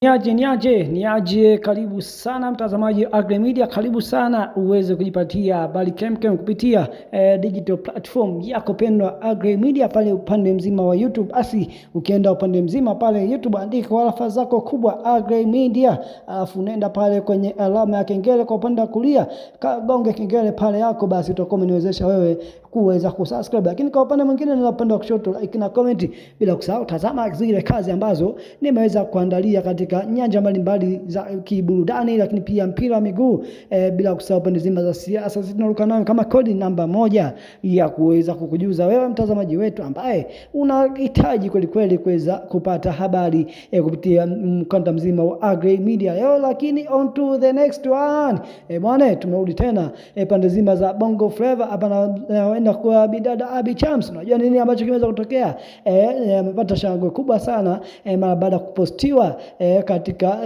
Niaje, karibu sana mtazamaji wa Agre Media, karibu sana uweze kujipatia habari kemkem kupitia digital platform yako pendwa Agre Media pale upande mzima wa YouTube. Basi ukienda upande mzima pale YouTube andika warafa zako kubwa Agre Media, alafu nenda pale kwenye alama ya kengele kwa upande wa kulia, gonga kengele pale yako, basi utakuwa umeniwezesha wewe kuweza kusubscribe. Lakini kwa upande mwingine ni upande wa kushoto, like na comment, bila kusahau tazama zile kazi ambazo nimeweza kuandalia katika nyanja mbalimbali za kiburudani, lakini pia mpira wa miguu, bila kusahau pande zima za siasa zinaruka nayo kama kodi namba moja ya kuweza kukujuza wewe mtazamaji wetu ambaye unahitaji kweli kweli kuweza kupata habari kupitia mkanda mzima wa Agre Media leo. Lakini on to the next one, bwana, tumerudi tena pande zima za Bongo Flava hapa naenda kwa bidada Abby Chams. Unajua nini ambacho kimeweza kutokea? Amepata shangwe kubwa sana mara baada ya kupostiwa katika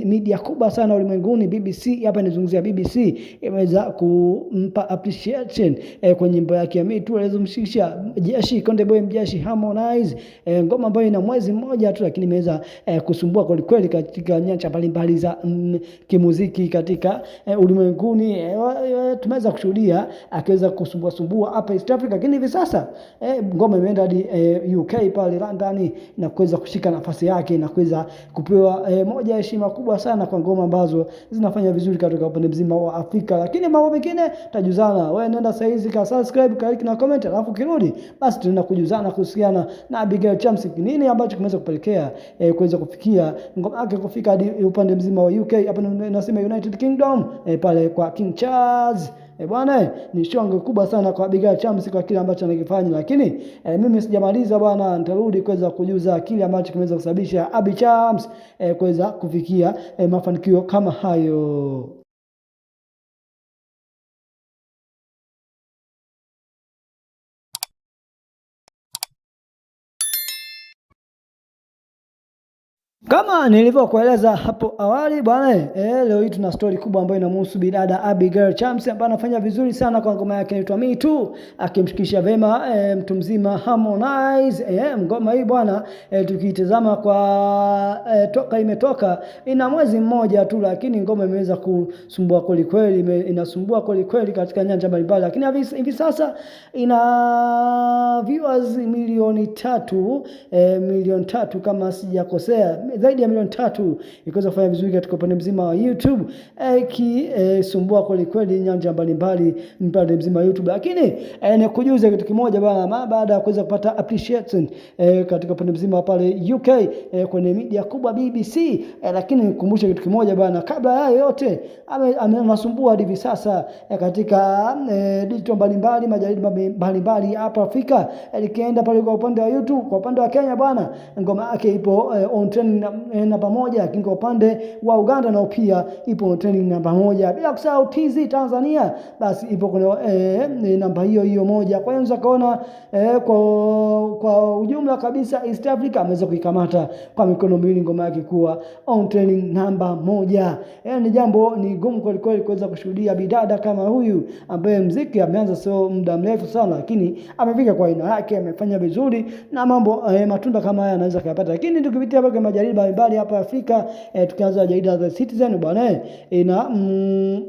media kubwa sana ulimwenguni. BBC, hapa nizungumzia BBC, imeweza kumpa appreciation kwenye nyimbo yake ya Me Too alizomshirikisha Jeshi Konde Boy Mjeshi Harmonize, ngoma ambayo ina mwezi mmoja tu, lakini imeweza kusumbua kweli kweli katika nyanja mbalimbali za kimuziki katika ulimwenguni. Tumeweza kushuhudia akiweza kusumbua hapa East Africa, lakini hivi sasa ngoma imeenda hadi UK pale London na kuweza kushika nafasi yake na kuweza kupewa moja heshima kubwa sana kwa ngoma ambazo zinafanya vizuri katika upande mzima wa Afrika. Lakini mambo mengine tajuzana, wewe nenda sasa hizi ka subscribe, ka like na comment, alafu kirudi basi tunaenda kujuzana kuhusiana na Abigail Chams, nini ambacho kimeweza kupelekea kuweza kufikia ngoma yake kufika hadi upande mzima wa UK, hapa nasema United Kingdom, pale kwa King Charles. Bwana, ni shangwe kubwa sana kwa Abigail Chams kwa kile ambacho anakifanya, lakini mimi sijamaliza bwana, nitarudi kuweza kujuza kile ambacho kimeweza kusababisha Abby Chams kuweza kufikia mafanikio kama hayo. Kama nilivyokueleza hapo awali bwana, leo hii tuna story kubwa ambayo inamhusu bidada Abigail Chams ambaye anafanya vizuri sana kwa ngoma yake inaitwa Me Too, akimshikisha vema mtu mzima Harmonize. Ngoma hii bwana, tukitazama kwa toka imetoka ina mwezi mmoja tu, lakini ngoma imeweza kusumbua kweli kweli, inasumbua kweli kweli katika nyanja mbalimbali, lakini hivi sasa ina viewers milioni tatu kama sijakosea, zaidi ya milioni 3 ikaweza kufanya vizuri katika upande mzima wa YouTube, ikisumbua kweli kweli nyanja mbalimbali upande mzima wa YouTube. Lakini nikujuze kitu kimoja bwana, baada ya kuweza kupata appreciation katika upande mzima pale UK kwenye media kubwa BBC, lakini nikukumbusha kitu kimoja bwana, kabla ya yote anasumbua hivi sasa katika digital mbalimbali, majarida mbalimbali hapa Afrika. Likienda pale kwa upande wa YouTube, kwa upande wa Kenya bwana, ngoma yake ipo on trending namba moja, lakini kwa upande wa Uganda nao pia ipo on trending namba moja, bila kusahau TZ Tanzania basi ipo kwenye namba hiyo moja. Kwa hiyo kaona kwa ujumla kabisa East Africa ameweza kuikamata kwa mikono miwili ngoma yake kuwa on trending namba moja. Ni jambo ni gumu kweli kweli kuweza kushuhudia bidada kama huyu ambaye muziki ameanza sio muda mrefu sana, lakini amefika kwa aina yake, amefanya vizuri na mambo matunda kama haya anaweza kuyapata. Lakini tukipitia kwa majarida mbalimbali hapa Afrika, tukianza jarida The Citizen bwana,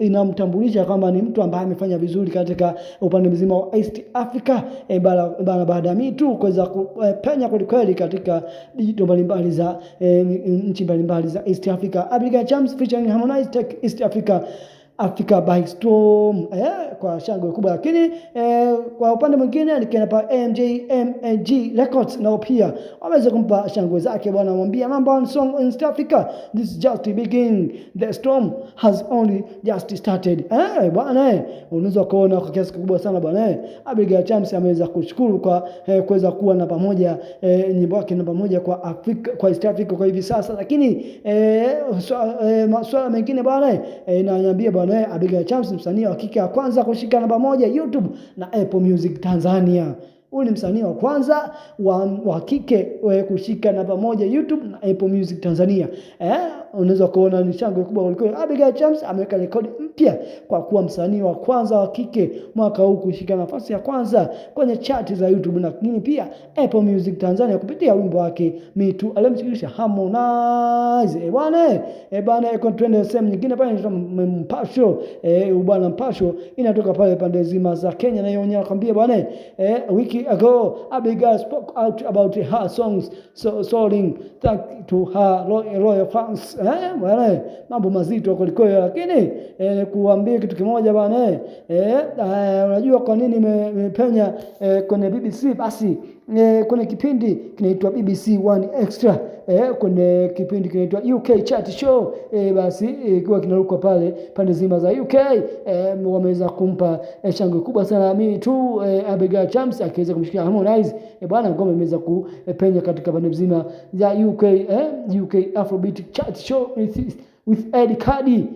inamtambulisha kwamba ni mtu ambaye amefanya vizuri katika upande mzima wa East Africa baada ya Me Too kuweza kupenya kweli kweli katika digital mbalimbali za nchi mbalimbali za East Africa. Abigail Chams featuring Harmonize take East Africa by storm, kwa shangwe kubwa. Lakini kwa upande mwingine nikienda pa MG Records nao pia waweze kumpa shangwe zake bwana, anamwambia number one song in East Africa, this is just the beginning, the storm has only just started. Bwana, unaweza kuona kwa kiasi kikubwa sana bwana, Abigail Chams ameweza kushukuru kwa kuweza kuwa namba moja, nyimbo yake namba moja kwa Afrika, kwa East Africa kwa hivi sasa. Lakini masuala mengine bwana, inaniambia bwana, Abigail Chams msanii wa kike wa kwanza kushika namba moja YouTube na Apple Music Tanzania. Huyu ni msanii wa kwanza wa kike kushika namba 1 YouTube na Apple Music Tanzania. Unaweza kuona ni shangwe kubwa kuliko Abigail Chams ameweka rekodi mpya kwa kuwa msanii wa kwanza wa kike mwaka huu kushika nafasi ya kwanza kwenye chati za YouTube na lakini pia Apple Music Tanzania kupitia wimbo wake Me Too alimshirikisha Harmonize. Bwana iko trend sehemu nyingine pale inaitwa Mpasho. Bwana Mpasho inatoka pale pande zima za Kenya na yeye anakuambia bwana wiki ago Abigail spoke out about her songs soaring thank to her loyal fans. Bwana mambo mazito kuliko, lakini kuambia kitu kimoja bwana unajua kwa nini nimepenya kwenye BBC? Basi kwenye kipindi kinaitwa BBC One Extra, kwenye kipindi kinaitwa UK Chat Show, basi ikiwa kinaruka pale pande zima za UK, wameweza kumpa shangwe kubwa sana Me Too Abigail Chams akiweza kumshikia Harmonize. Bwana ngoma imeweza kupenya katika pande zima za UK Afrobeat Chat Show with Ed Cardi.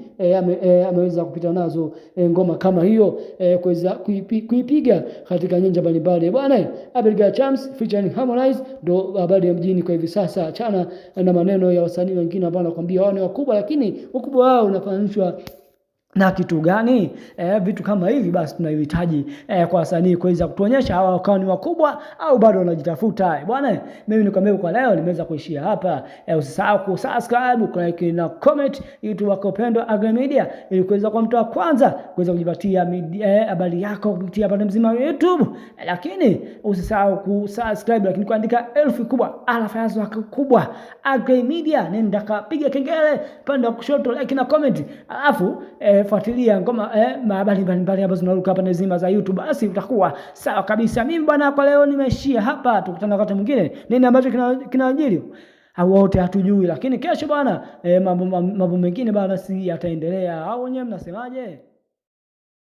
Ameweza kupita nazo ngoma kama hiyo kuweza kuipiga katika nyanja mbalimbali. Bwana Abigail Chams featuring Harmonize ndo habari ya mjini kwa hivi sasa. Achana na maneno ya wasanii wengine ambao wanakuambia wao ni wakubwa, lakini ukubwa wao unafananishwa na kitu gani? Vitu kama hivi basi tunahitaji kwa wasanii kuweza kutuonyesha hawa wakao ni wakubwa au bado wanajitafuta. Bwana mimi nikwambia kwa leo nimeweza kuishia hapa. Usisahau kusubscribe, like na comment YouTube wako pendwa Agre Media ili kuweza kwa mtu wa kwanza kuweza kujipatia habari yako kupitia pande mzima wa YouTube. Lakini usisahau kusubscribe, lakini kuandika elfu kubwa alafu yako kubwa Agre Media, nenda kapiga kengele pande wa kushoto, like na comment, alafu fuatilia ngoma habari mbalimbali ambazo zinaruka hapa nzima za YouTube, basi utakuwa sawa kabisa. Mimi bwana kwa leo nimeishia hapa, tukutana wakati mwingine. Nini ambacho kinajiri au wote hatujui, lakini kesho bwana mambo mengine bwana si yataendelea, au wenyewe mnasemaje?